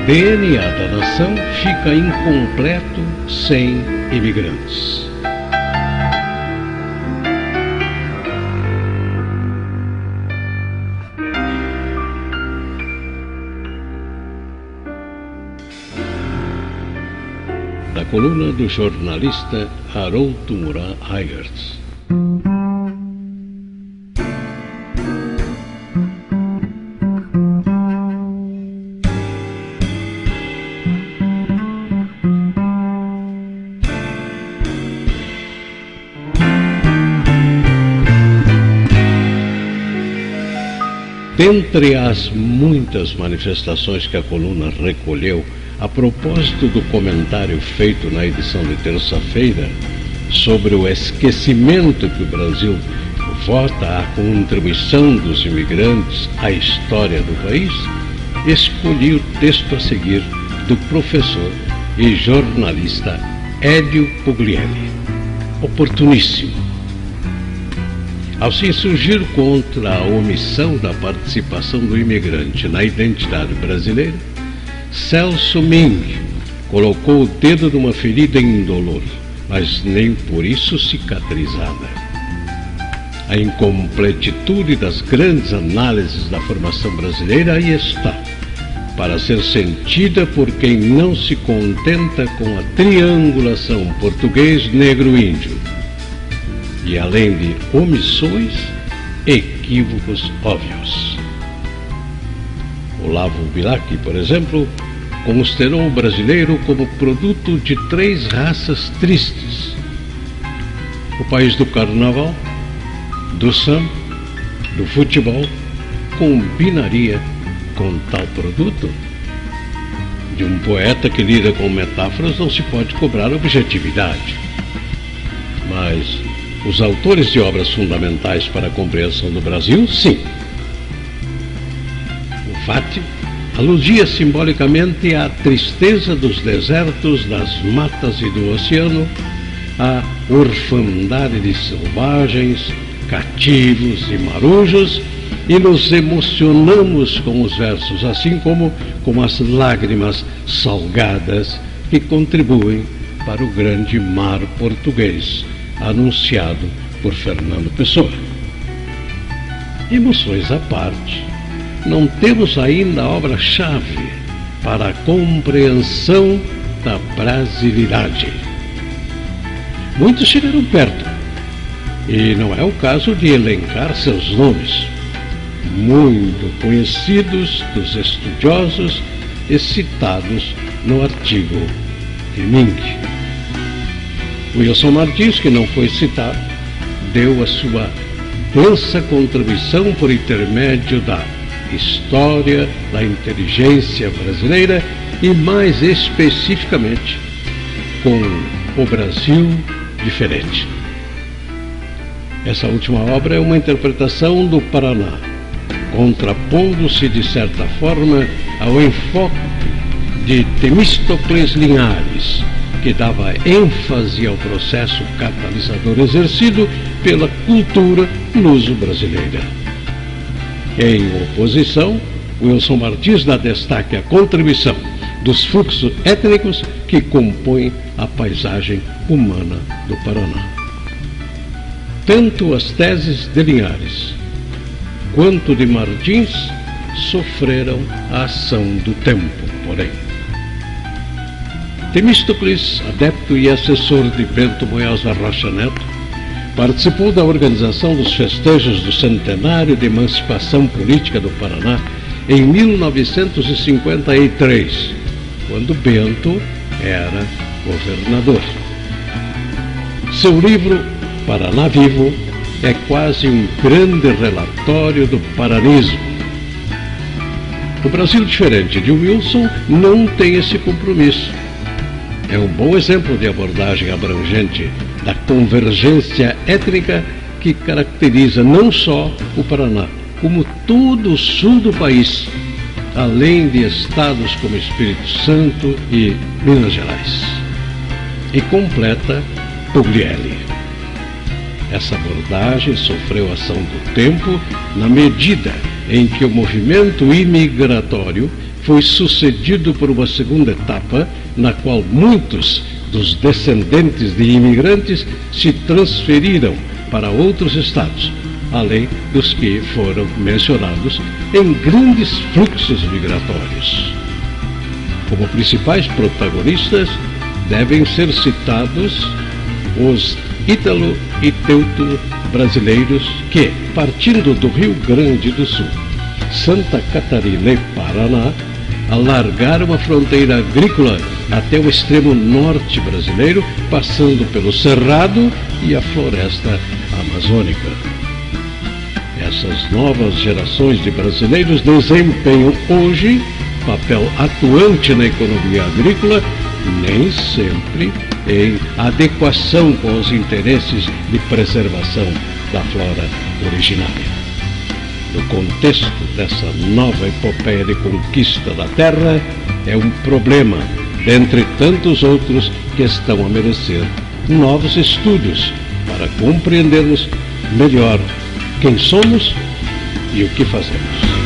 DNA da nação fica incompleto sem imigrantes. Da coluna do jornalista Haroldo Murat Eigertz. Dentre as muitas manifestações que a coluna recolheu a propósito do comentário feito na edição de terça-feira sobre o esquecimento que o Brasil vota à contribuição dos imigrantes à história do país, escolhi o texto a seguir do professor e jornalista Hélio Puglielli. Oportuníssimo. Ao se insurgir contra a omissão da participação do imigrante na identidade brasileira, Celso Ming colocou o dedo numa ferida indolor, mas nem por isso cicatrizada. A incompletitude das grandes análises da formação brasileira aí está, para ser sentida por quem não se contenta com a triangulação português-negro-índio. E além de omissões, equívocos óbvios. Olavo Bilac, por exemplo, considerou o brasileiro como produto de 3 raças tristes: o país do carnaval, do samba, do futebol. Combinaria com tal produto? De um poeta que lida com metáforas não se pode cobrar objetividade. Mas os autores de obras fundamentais para a compreensão do Brasil, sim. O Fati aludia simbolicamente à tristeza dos desertos, das matas e do oceano, à orfandade de selvagens, cativos e marujos, e nos emocionamos com os versos, assim como com as lágrimas salgadas que contribuem para o grande mar português, anunciado por Fernando Pessoa. Emoções à parte, não temos ainda a obra-chave para a compreensão da brasilidade. Muitos chegaram perto, e não é o caso de elencar seus nomes, muito conhecidos dos estudiosos e citados no artigo de Ming. Wilson Martins, que não foi citado, deu a sua densa contribuição por intermédio da história da inteligência brasileira e, mais especificamente, com o Brasil diferente. Essa última obra é uma interpretação do Paraná, contrapondo-se, de certa forma, ao enfoque de Temístocles Linhares, que dava ênfase ao processo catalisador exercido pela cultura luso-brasileira. Em oposição, Wilson Martins dá destaque à contribuição dos fluxos étnicos que compõem a paisagem humana do Paraná. Tanto as teses de Linhares quanto de Martins sofreram a ação do tempo, porém. Temístocles, adepto e assessor de Bento Munhoz da Rocha Neto, participou da organização dos festejos do centenário de emancipação política do Paraná em 1953, quando Bento era governador. Seu livro, Paraná Vivo, é quase um grande relatório do paranismo. O Brasil diferente de Wilson não tem esse compromisso. É um bom exemplo de abordagem abrangente da convergência étnica que caracteriza não só o Paraná, como todo o sul do país, além de estados como Espírito Santo e Minas Gerais. E completa Puglielli. Essa abordagem sofreu ação do tempo na medida em que o movimento imigratório foi sucedido por uma segunda etapa, na qual muitos dos descendentes de imigrantes se transferiram para outros estados, além dos que foram mencionados em grandes fluxos migratórios. Como principais protagonistas devem ser citados os ítalo e teuto-brasileiros que, partindo do Rio Grande do Sul, Santa Catarina e Paraná, alargaram a fronteira agrícola até o extremo norte brasileiro, passando pelo Cerrado e a floresta amazônica. Essas novas gerações de brasileiros desempenham hoje papel atuante na economia agrícola, nem sempre em adequação com os interesses de preservação da flora originária. No contexto dessa nova epopeia de conquista da terra, é um problema, dentre tantos outros, que estão a merecer novos estudos para compreendermos melhor quem somos e o que fazemos.